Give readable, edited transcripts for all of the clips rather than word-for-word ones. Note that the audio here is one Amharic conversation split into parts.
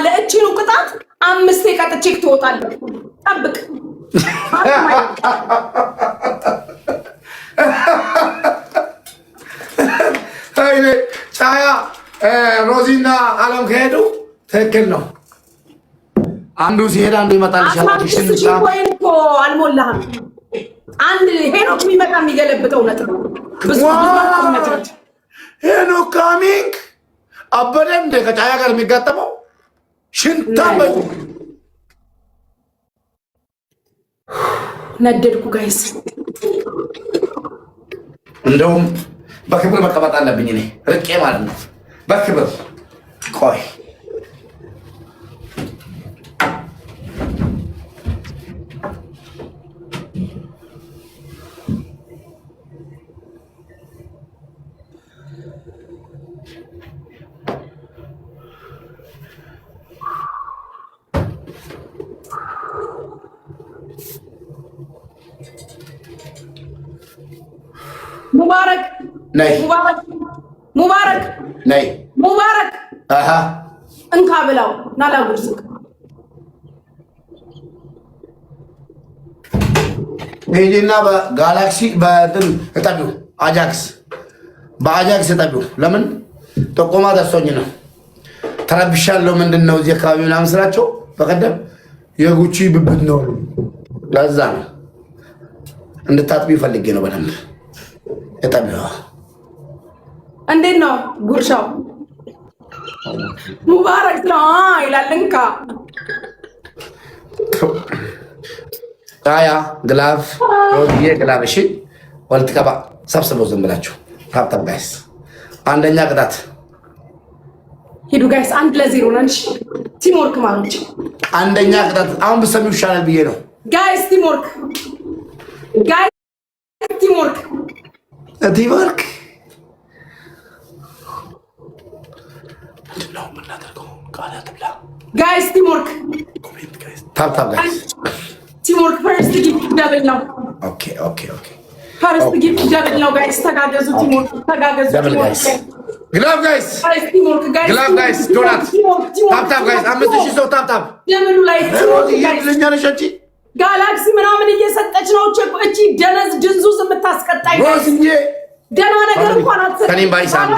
ለእቺኑ ቅጣት 5 ቀጥቼክ ትወጣለህ። ጠብቅ። አይኔ ቻያ ሮዚና አለም ከሄዱ ትክክል ነው። አንዱ ሲሄድ አንዱ ይመጣል። እኮ አልሞላህም። አንድ ሄኖክ የሚመጣ የሚገለብጠው ነጥብ ሄኖክ ካሚንግ አበደ እንደ ከቻያ ጋር የሚጋጠመው ሽንታም ነደድኩ ጋይስ። እንደውም በክብር መቀመጥ አለብኝ እኔ ርቄ ማለት ነው። በክብር ቆይ ሙባረክ ነይ ሙባረክ ነይ ሙባረክ እንካ ብላው ናላጉርስክ ሄጂና በጋላክሲ በእንትን እጠቢው አጃክስ በአጃክስ እጠቢው። ለምን ጥቆማ ደርሶኝ ነው። ተረብሻለሁ። ምንድን ነው እዚህ አካባቢ ምናምን ስላቸው በቀደም የጉቺ ብብት ነው። ለዛ ነው እንድታጥቢ ፈልጌ ነው። በደንብ እጠቢው። እንዴት ነው ጉርሻው? ሙባረክ ነው ይላል። እንካ ያ ግላቭ ሮዲዬ ግላቭ። እሺ ወልትቀባ ሰብስበው ዝም ብላችሁ ታብታብ ጋይስ። አንደኛ ቅጣት ሂዱ ጋይስ። 1-0 ነን። ቲምወርክ ማለት አንደኛ ቅጣት። አሁን ብትሰሚው ይሻላል ብዬ ነው ጋይስ። ቲምወርክ ጋይስ፣ ቲምወርክ ቲምወርክ ነው የምናደርገው። ቃላት ብላ ጋይስ። ቲምወርክ ታብታብ ጋይስ። ቲምወርክ ፈርስት ጊፍት ደብል ነው። ኦኬ ኦኬ ኦኬ። ፈርስት ጊፍት ደብል ነው ጋይስ። ተጋገዙ። ቲምወርክ ተጋገዙ። ደብል ጋይስ። ግላቭ ጋይስ። ቲምወርክ ጋይስ። ግላቭ ጋይስ። ዶናት ታብታብ ጋይስ። 5000 ሰው ታብታብ ደብሉ ላይ ይልኛለሽ። አንቺ ጋላክሲ ምናምን እየሰጠች ነው። እቺ ደነዝ ድንዙዝ የምታስቀጣይ ሮዝዬ ደና ነገር እንኳን አትሰጥ። ከኔም ባይሳም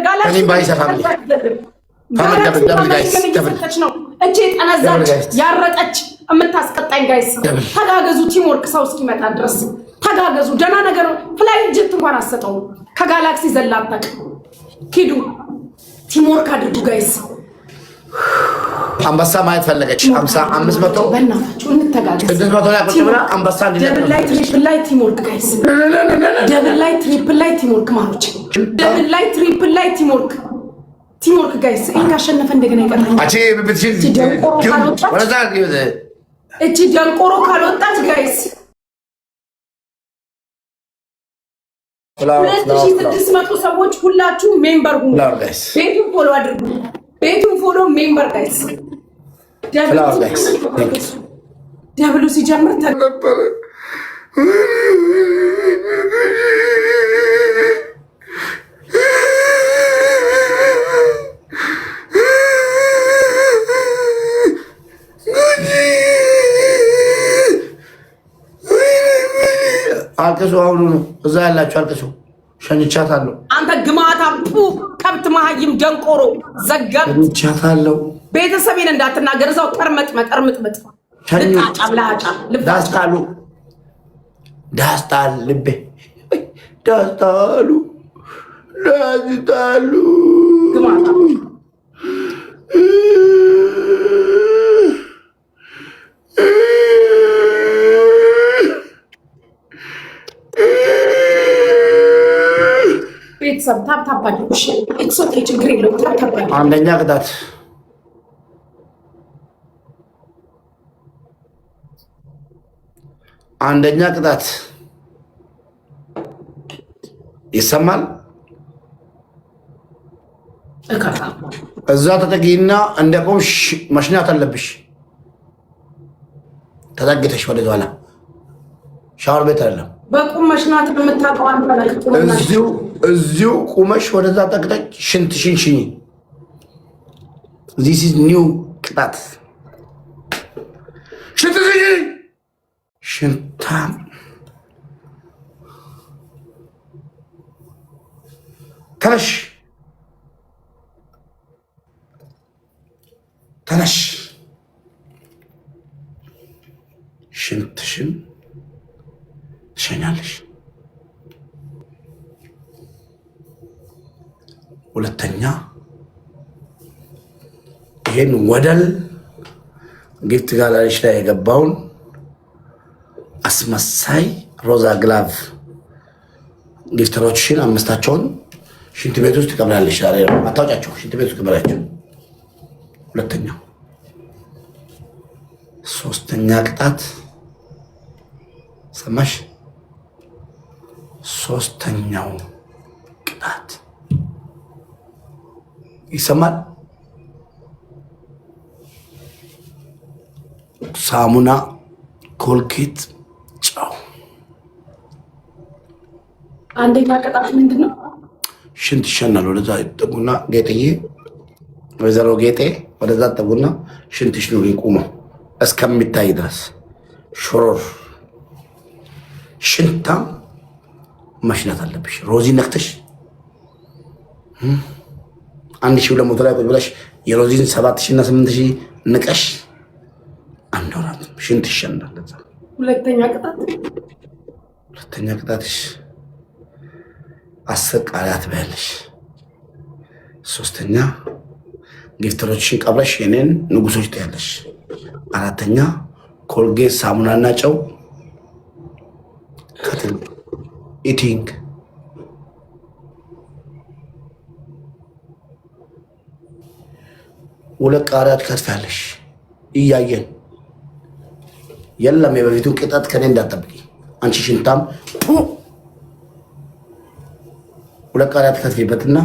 ጋላክሲ ከኔም ባይሳም ደብል ጋይስ። ደብል ነው። እቺ ጠነዛች ያረጠች የምታስቀጣኝ ጋይስ። ተጋገዙ። ቲምወርክ ሰው እስኪመጣ ድረስ ተጋገዙ። ደና ነገር ፍላይ ጀት እንኳን አሰጠው። ከጋላክሲ ዘላጣቅ ሂዱ። ቲምወርክ አድርጉ ጋይስ። አንበሳ ማየት ፈለገች። 500 በእናታችሁ እንተጋገዝ። 600 ላይ ቁጭ ብላ አንበሳ ደብል ላይ ትሪፕል ላይ ቲምወርክ ጋይስ። ደብል ላይ ትሪፕል ላይ ቲምወርክ ማሮች። ደብል ላይ ትሪፕል ላይ ቲምወርክ ቲምወርክ ጋይስ። ይሄን ካሸነፈ እንደገና ይቀርልኝ። እቺ ደንቆሮ ካልወጣች ጋይስ 2600 ሰዎች ሁላችሁ ሜምበር ሁኑ። ቤቱን ፎሎ አድርጉ። ቤቱን ፎሎ ሜምበር ጋይስ። ደብሉ ሲጀምር ተነበረ። አልቅሱ። አሁኑ ነው እዛ ያላችሁ አልቅሱ። ሸኝቻታለሁ። አንተ ግማታ ከብት መሀይም ደንቆሮ ዘገብ ሸኝቻታለሁ። ቤተሰቤን እንዳትናገር እዛው ጠርመጥመጥ ልጣጫ ብላጫ ዳስታሉ ዳስታል ልቤ ዳስታሉ ግማታ ቤተሰብ ታብታብ አድርጉ። ኤክሶቴ ችግር የለውም። ታብታብ አድርጉ። አንደኛ ቅጣት አንደኛ ቅጣት ይሰማል። እዛ ተጠጊና እንደ ቆምሽ መሽናት አለብሽ። ተጠግተሽ ወደ ኋላ ሻወር ቤት አይደለም። በቁም መሽናት የምታውቀው አንተ ነህ። እዚሁ ቁመሽ ወደዛ ጠቅጠቅ ሽንትሽን ሽኝ። ዚስ ኢዝ ኒው ቅጣት። ሽንታም ተነሽ ተነሽ ሽንትሽን ትሸኛለሽ። ሁለተኛ ይሄን ወደል ጊፍት ጋላሪሽ ላይ የገባውን አስመሳይ ሮዛ ግላቭ ጊፍተሮችሽን አምስታቸውን ሽንት ቤት ውስጥ ትቀብላለሽ። ዛሬ አታውጫቸው፣ ሽንት ቤት ውስጥ ትቀብላቸው። ሁለተኛው። ሶስተኛ ቅጣት ሰማሽ? ሶስተኛው ቅጣት ይሰማል? ሳሙና፣ ኮልጌት፣ ጨው። አንደኛ ቅጣት ምንድነው? ሽንት ይሸናል። ወደዛ ይጠጉና ጌጥዬ፣ ወይዘሮ ጌጤ ወደዛ ጠጉና ሽንትሽ ኑሪ ቁመው እስከሚታይ ድረስ ሾሮር ሽንታም መሽናት አለብሽ። ሮዚ ነክተሽ 1200 ላይ ቁጭ ብለሽ የሮዚን 7000 እና 8000 ንቀሽ አንድ ወራት ሽንት ይሸናል። ሁለተኛ ቅጣትሽ 10 ቃላት በያለሽ። ሶስተኛ ጊፍተሮችሽን ቀብረሽ የኔን ንጉሶች ትያለሽ። አራተኛ ኮልጌት፣ ሳሙናና ጨው ከትን ኢቲንግ። ሁለት ቃሪያ ትከትፊያለሽ እያየን። የለም የበፊቱን ቅጣት ከኔ እንዳትጠብቂ አንቺ ሽንታም። ሁለት ቃሪያ ትከትፊበትና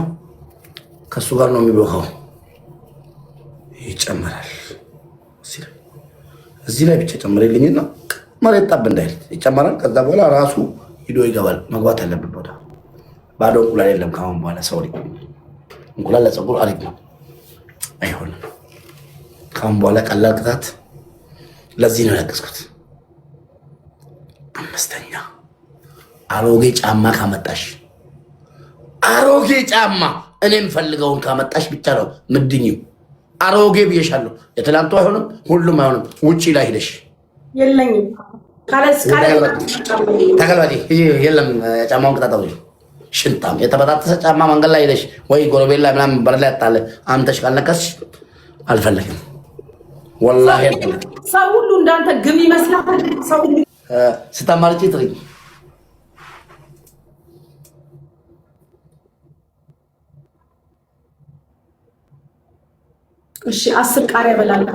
ከሱ ጋር ነው የሚቦካው። ይጨመራል። እዚህ ላይ ብቻ ጨምሬልኝና መሬት ጣብ እንዳይል ይጨመራል። ከዛ በኋላ ራሱ ሂዶ ይገባል መግባት ያለበት ቦታ። ባዶ እንቁላል የለም ከአሁን በኋላ። ሰው እንቁላል ለፀጉር አሪፍ ነው፣ አይሆንም። ከአሁን በኋላ ቀላል ቅጣት። ለዚህ ነው ያገዝኩት። አምስተኛ አሮጌ ጫማ ካመጣሽ፣ አሮጌ ጫማ እኔም ፈልገውን ካመጣሽ ብቻ ነው ምድኝው። አሮጌ ብዬሻለሁ። የትላንቱ አይሆንም፣ ሁሉም አይሆንም። ውጪ ላይ ሄደሽ የለኝም ተከልባዲ የለም ጫማውን ቅጣጣው። ሽንታም የተበጣጠሰ ጫማ መንገድ ላይ ሄደሽ ወይ ጎረቤት ላይ ምናምን በር ላይ ያጣለ አምተሽ ካልነከስሽ አልፈለግም። ወላሂ ሰው ሁሉ እንዳንተ ግም ይመስላል። ሰው ስታማርጪ ጥሪ። እሺ 10 ቃሪያ በላለሁ።